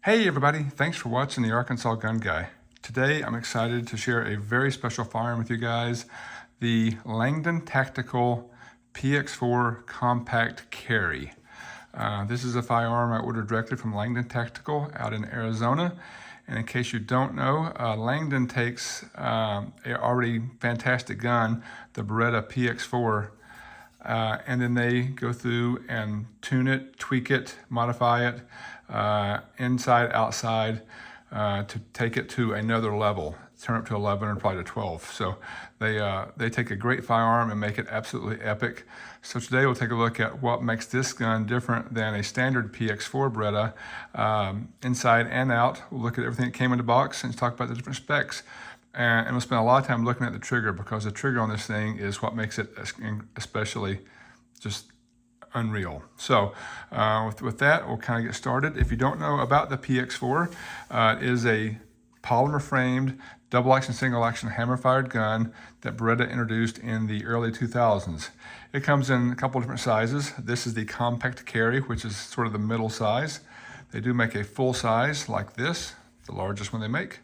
Hey everybody, thanks for watching the Arkansas Gun Guy. Today I'm excited to share a very special firearm with you guys, the Langdon Tactical PX4 Compact Carry. This is a firearm I ordered directly from Langdon Tactical out in Arizona. And in case you don't know, Langdon takes an already fantastic gun, the Beretta PX4, and then they go through and tune it, tweak it, modify it, inside, outside, to take it to another level, turn it to 11 or probably to 12. So they take a great firearm and make it absolutely epic. So today we'll take a look at what makes this gun different than a standard PX4 Beretta, inside and out. We'll look at everything that came in the box and talk about the different specs. And we'll spend a lot of time looking at the trigger, because the trigger on this thing is what makes it especially just unreal. So with that, we'll kind of get started. If you don't know about the PX4, it is a polymer framed double action, single action hammer fired gun that Beretta introduced in the early 2000s. It comes in a couple different sizes. This is the compact carry, which is sort of the middle size. They do make a full size like this, the largest one they make.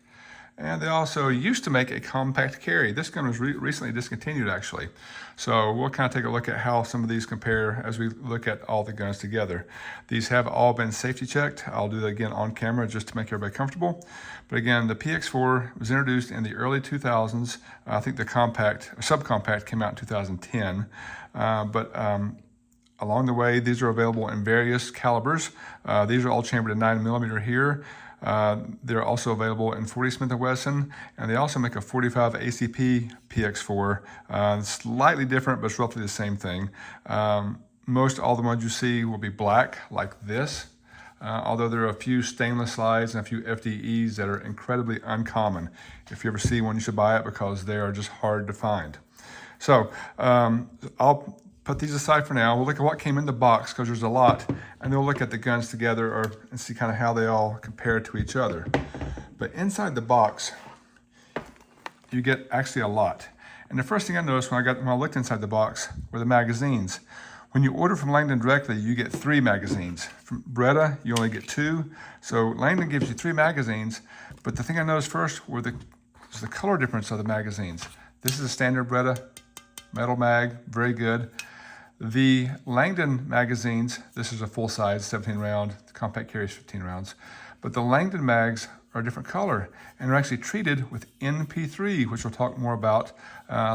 And they also used to make a compact carry. This gun was recently discontinued, actually. So we'll kind of take a look at how some of these compare as we look at all the guns together. These have all been safety checked. I'll do that again on camera just to make everybody comfortable. But again, the PX4 was introduced in the early 2000s. I think the compact, or subcompact, came out in 2010. Along the way, these are available in various calibers. These are all chambered in 9mm here. They're also available in 40 Smith & Wesson, and they also make a 45 ACP PX4. Slightly different, but it's roughly the same thing. Most all the ones you see will be black, like this, although there are a few stainless slides and a few FDEs that are incredibly uncommon. If you ever see one, you should buy it, because they are just hard to find. So I'll put these aside for now. We'll look at what came in the box, because there's a lot, and then we'll look at the guns together and see kind of how they all compare to each other. But inside the box, you get actually a lot. And the first thing I noticed when I looked inside the box were the magazines. When you order from Langdon directly, you get 3 magazines. From Beretta, you only get 2. So Langdon gives you 3 magazines, but the thing I noticed first was the color difference of the magazines. This is a standard Beretta metal mag, very good. The Langdon magazines, this is a full size 17 round, the compact carries 15 rounds, but the Langdon mags are a different color and are actually treated with NP3, which we'll talk more about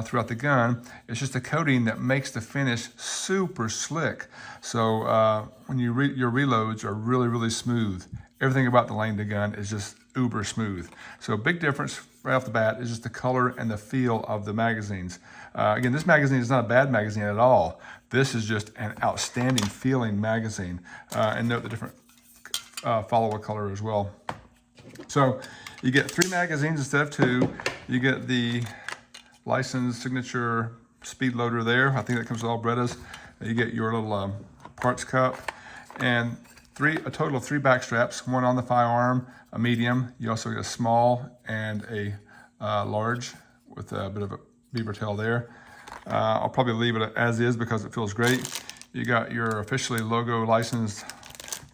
throughout the gun. It's just a coating that makes the finish super slick. So when your reloads are really, really smooth. Everything about the Langdon gun is just uber smooth. So a big difference right off the bat is just the color and the feel of the magazines. Again, this magazine is not a bad magazine at all. This is just an outstanding feeling magazine. And note the different follower color as well. So you get 3 magazines instead of 2. You get the license signature speed loader there. I think that comes with all Berettas. You get your little parts cup, and a total of 3 back straps, one on the firearm, a medium. You also get a small and a large with a bit of a beaver tail there. I'll probably leave it as is because it feels great. You got your officially logo licensed,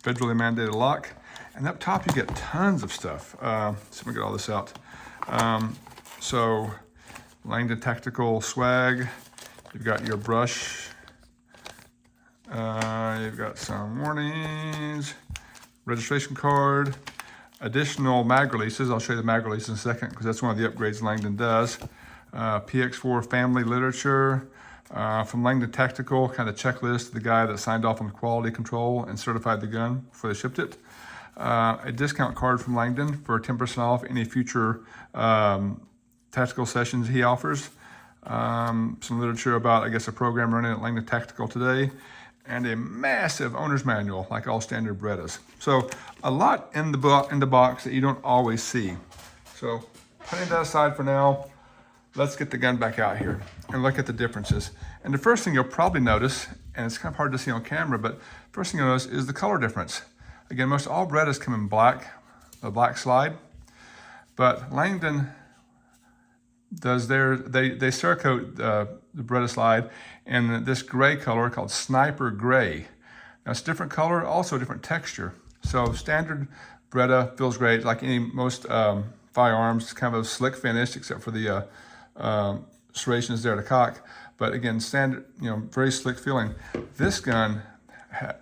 federally mandated lock. And up top you get tons of stuff. So let me get all this out. So Langdon Tactical swag. You've got your brush. You've got some warnings, registration card, additional mag releases. I'll show you the mag releases in a second, because that's one of the upgrades Langdon does. PX4 family literature from Langdon Tactical, kind of checklist, the guy that signed off on the quality control and certified the gun before they shipped it. A discount card from Langdon for 10% off any future tactical sessions he offers. Some literature about, I guess, a program running at Langdon Tactical today, and a massive owner's manual like all standard Berettas. So a lot in the box that you don't always see. So putting that aside for now, let's get the gun back out here and look at the differences. And the first thing you'll probably notice, and it's kind of hard to see on camera, but first thing you'll notice is the color difference. Again, most all Berettas come in black, a black slide, but Langdon does they Cerakote the Beretta slide in this gray color called Sniper Gray. Now it's a different color, also a different texture. So standard Beretta feels great, like most firearms. It's kind of a slick finish, except for the serrations there to cock. But again, standard, very slick feeling. This gun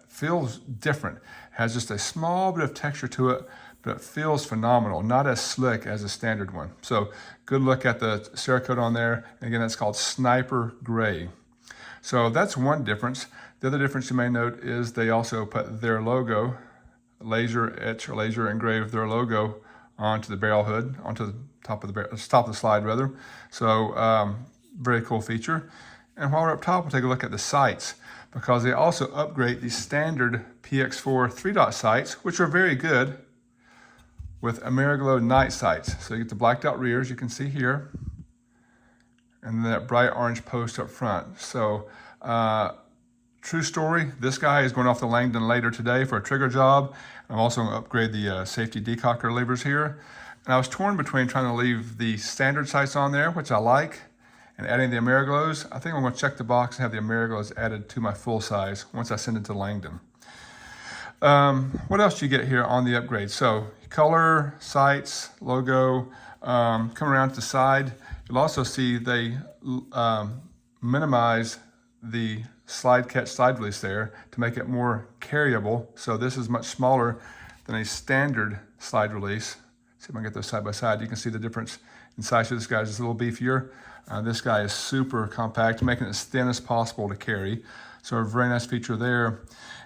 feels different. Has just a small bit of texture to it, but it feels phenomenal. Not as slick as a standard one. So good look at the Cerakote on there. Again, that's called Sniper Gray. So that's one difference. The other difference you may note is they also put their logo, laser etch or laser engrave their logo onto the barrel hood, onto the top of the slide rather. So very cool feature. And while we're up top, we'll take a look at the sights, because they also upgrade the standard PX4 3-dot sights, which are very good, with Ameriglow night sights. So you get the blacked out rears, you can see here, and then that bright orange post up front. So true story, this guy is going off the Langdon later today for a trigger job. I'm also going to upgrade the safety decocker levers here. And I was torn between trying to leave the standard sights on there, which I like, and adding the Ameriglows. I think I'm going to check the box and have the Ameriglows added to my full size once I send it to Langdon. What else do you get here on the upgrade? So color, sights, logo, come around to the side. You'll also see they minimize the slide catch slide release there to make it more carryable. So this is much smaller than a standard slide release. See if I can get those side by side. You can see the difference in size. This guy is a little beefier. This guy is super compact, making it as thin as possible to carry. So a very nice feature there.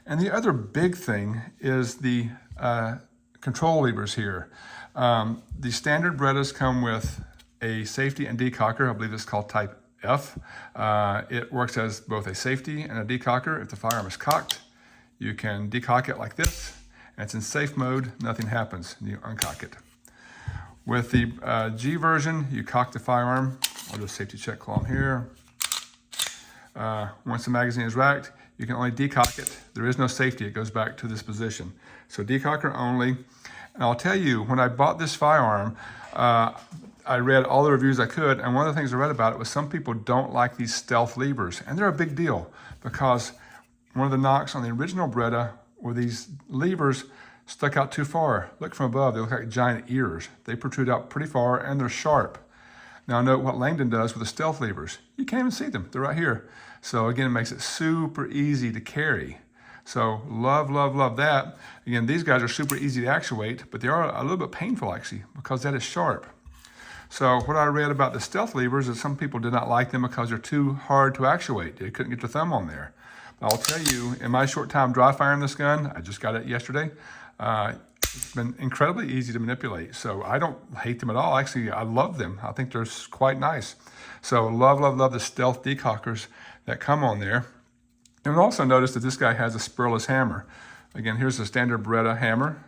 And the other big thing is the control levers here. The standard Berettas come with a safety and decocker. I believe it's called Type F. It works as both a safety and a decocker. If the firearm is cocked, you can decock it like this, and it's in safe mode, nothing happens, and you uncock it. With the G version, you cock the firearm. I'll do a safety check while I'm here. Once the magazine is racked, you can only decock it. There is no safety, it goes back to this position. So decocker only. And I'll tell you, when I bought this firearm, I read all the reviews I could, and one of the things I read about it was some people don't like these stealth levers, and they're a big deal, because one of the knocks on the original Beretta were these levers stuck out too far. Look from above, they look like giant ears. They protrude out pretty far, and they're sharp. Now note what Langdon does with the stealth levers. You can't even see them, they're right here. So again, it makes it super easy to carry. So love, love, love that. Again, these guys are super easy to actuate, but they are a little bit painful actually, because that is sharp. So what I read about the stealth levers is some people did not like them because they're too hard to actuate. They couldn't get their thumb on there. But I'll tell you, in my short time dry firing this gun, I just got it yesterday, it's been incredibly easy to manipulate. So I don't hate them at all. Actually, I love them. I think they're quite nice. So love, love, love the stealth decockers that come on there. And also notice that this guy has a spurless hammer. Again, here's a standard Beretta hammer,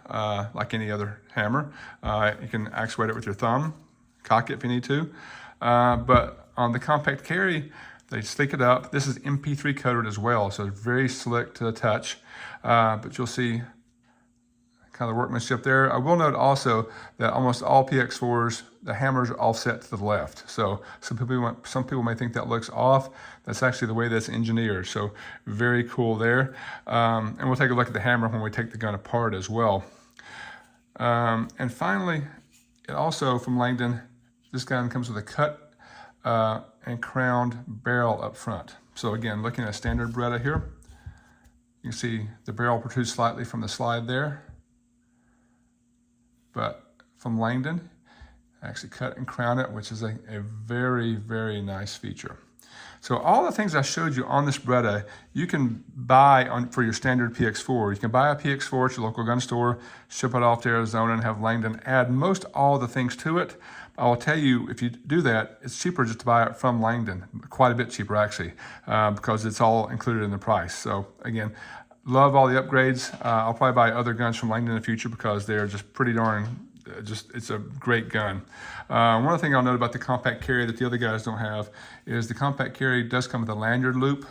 like any other hammer. You can actuate it with your thumb, cock it if you need to. But on the compact carry, they sleek it up. This is MP3 coated as well, so it's very slick to the touch. But you'll see kind of the workmanship there. I will note also that almost all PX4s, the hammers are offset to the left. So some people may think that looks off. That's actually the way that's engineered. So very cool there. And we'll take a look at the hammer when we take the gun apart as well. And finally, it also from Langdon, this gun comes with a cut and crowned barrel up front. So again, looking at a standard Beretta here, you can see the barrel protrudes slightly from the slide there. But from Langdon, actually cut and crown it, which is a very, very nice feature. So all the things I showed you on this Beretta, you can buy for your standard PX4. You can buy a PX4 at your local gun store, ship it off to Arizona, and have Langdon add most all the things to it. I will tell you, if you do that, it's cheaper just to buy it from Langdon, quite a bit cheaper actually, because it's all included in the price. So again, love all the upgrades. I'll probably buy other guns from Langdon in the future because they're just pretty darn, it's a great gun. One other thing I'll note about the compact carry that the other guys don't have is the compact carry does come with a lanyard loop.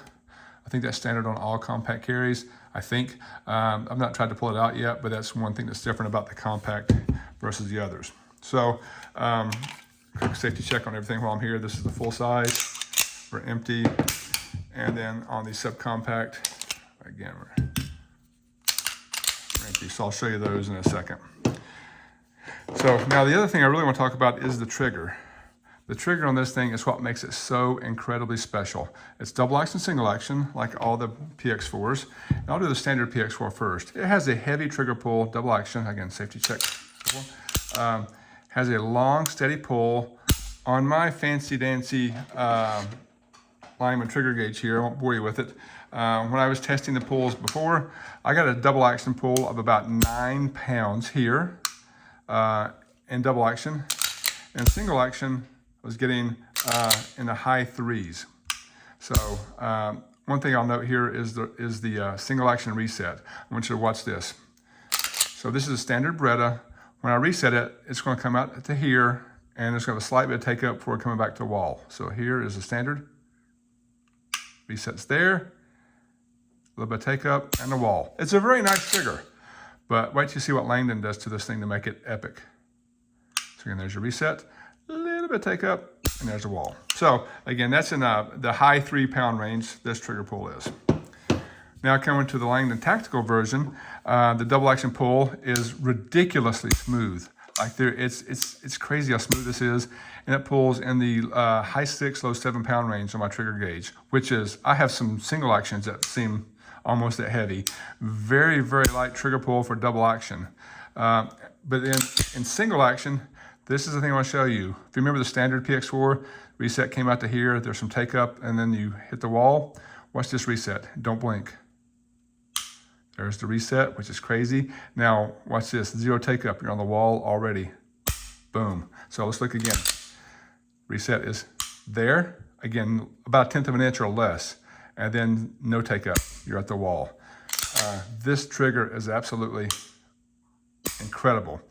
I think that's standard on all compact carries, I think. I've not tried to pull it out yet, but that's one thing that's different about the compact versus the others. So, quick safety check on everything while I'm here. This is the full size. We're empty. And then on the subcompact, again, we're empty. So I'll show you those in a second. So now the other thing I really want to talk about is the trigger. The trigger on this thing is what makes it so incredibly special. It's double action, single action, like all the PX4s. And I'll do the standard PX4 first. It has a heavy trigger pull, double action, again, safety check. Has a long, steady pull. On my fancy-dancy Lyman trigger gauge here, I won't bore you with it. When I was testing the pulls before, I got a double action pull of about 9 pounds here in double action. And single action, I was getting in the high 3s. So one thing I'll note here is the single action reset. I want you to watch this. So this is a standard Beretta. When I reset it, it's going to come out to here, and it's going to have a slight bit of take up before coming back to the wall. So here is the standard. Resets there. A little bit of take up and the wall. It's a very nice trigger, but wait till you see what Langdon does to this thing to make it epic. So again, there's your reset. A little bit of take up, and there's the wall. So again, that's in the high 3 pound range, this trigger pull is. Now coming to the Langdon Tactical version, the double action pull is ridiculously smooth. Like it's crazy how smooth this is, and it pulls in the high 6, low 7 pound range on my trigger gauge, which is, I have some single actions that seem almost that heavy. Very, very light trigger pull for double action. But in single action, this is the thing I want to show you. If you remember the standard PX4, reset came out to here, there's some take up, and then you hit the wall. Watch this reset, don't blink. There's the reset, which is crazy. Now, watch this, 0 take up, you're on the wall already. Boom. So let's look again. Reset is there, again, about 1/10 of an inch or less, and then no take up, you're at the wall. This trigger is absolutely incredible.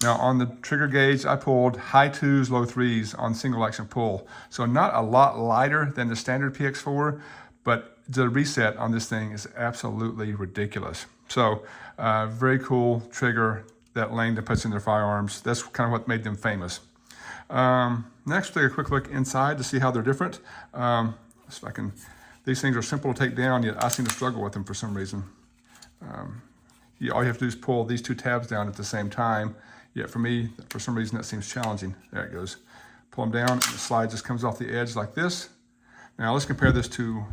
Now on the trigger gauge, I pulled high 2s, low 3s on single action pull. So not a lot lighter than the standard PX4, but the reset on this thing is absolutely ridiculous. So very cool trigger that Langdon puts in their firearms. That's kind of what made them famous. Next, we'll take a quick look inside to see how they're different. If I can, these things are simple to take down, yet I seem to struggle with them for some reason. All you have to do is pull these 2 tabs down at the same time. Yet for me, for some reason, that seems challenging. There it goes. Pull them down, and the slide just comes off the edge like this. Now let's compare this to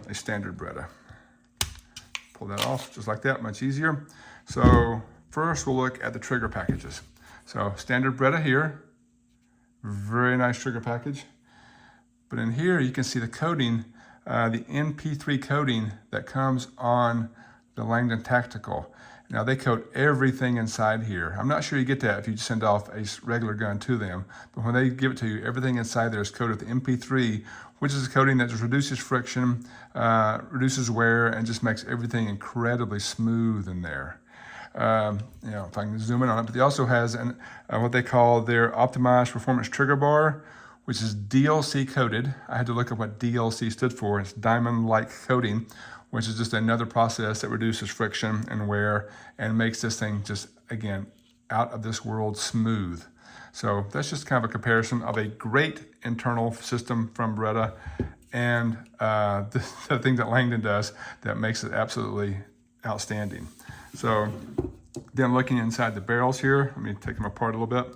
a standard Beretta. Pull that off just like that, much easier. So first we'll look at the trigger packages. So standard Beretta here, very nice trigger package. But in here you can see the coating, the NP3 coating that comes on the Langdon Tactical. Now they coat everything inside here. I'm not sure you get that if you just send off a regular gun to them, but when they give it to you, everything inside there is coated with MP3, which is a coating that just reduces friction, reduces wear, and just makes everything incredibly smooth in there. If I can zoom in on it, but they also has what they call their optimized performance trigger bar, which is DLC coated. I had to look up what DLC stood for. It's diamond-like coating, which is just another process that reduces friction and wear and makes this thing just, again, out of this world smooth. So that's just kind of a comparison of a great internal system from Beretta and the thing that Langdon does that makes it absolutely outstanding. So then looking inside the barrels here, let me take them apart a little bit.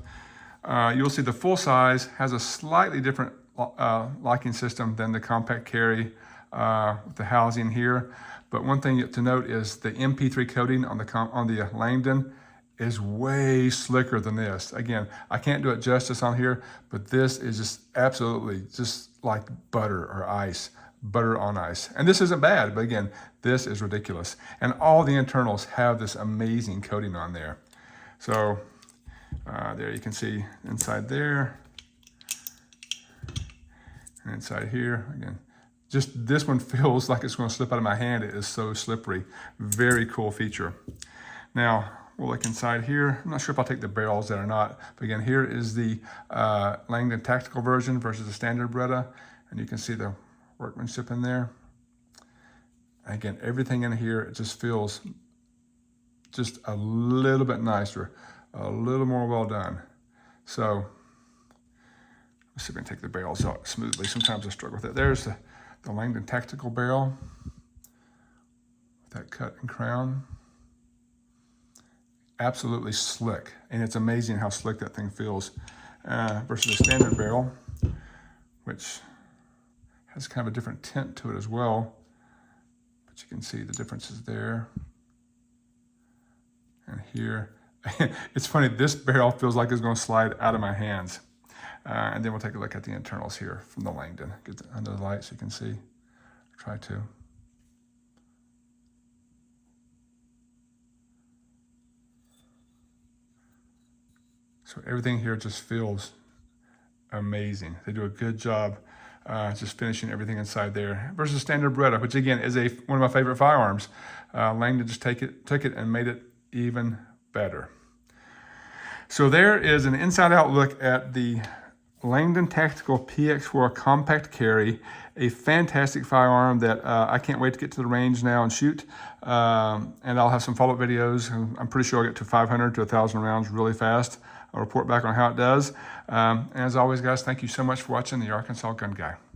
You'll see the full size has a slightly different locking system than the compact carry with the housing here. But one thing to note is the MP3 coating on the Langdon is way slicker than this. Again, I can't do it justice on here, but this is just absolutely just like butter or ice, butter on ice. And this isn't bad, but again, this is ridiculous. And all the internals have this amazing coating on there. So there you can see inside there, and inside here, again, just this one feels like it's going to slip out of my hand. It is so slippery. Very cool feature. Now, we'll look inside here. I'm not sure if I'll take the barrels out or not, but again, here is the Langdon Tactical version versus the standard Beretta, and you can see the workmanship in there. And again, everything in here, it just feels just a little bit nicer, a little more well done. So let's see if I can take the barrels out smoothly. Sometimes I struggle with it. There's the Langdon Tactical barrel with that cut and crown. absolutely slick, and it's amazing how slick that thing feels versus a standard barrel, which has kind of a different tint to it as well. But you can see the differences there and here. It's funny, this barrel feels like it's going to slide out of my hands. And then we'll take a look at the internals here from the Langdon. Get under the light so you can see. Try to. So everything here just feels amazing. They do a good job just finishing everything inside there versus standard Beretta, which again is one of my favorite firearms. Langdon just took it and made it even better. So there is an inside out look at the Langdon Tactical PX4 compact carry, a fantastic firearm that I can't wait to get to the range now and shoot. And I'll have some follow-up videos. I'm pretty sure I'll get to 500 to 1,000 rounds really fast. I'll report back on how it does. And as always, guys, thank you so much for watching the Arkansas Gun Guy.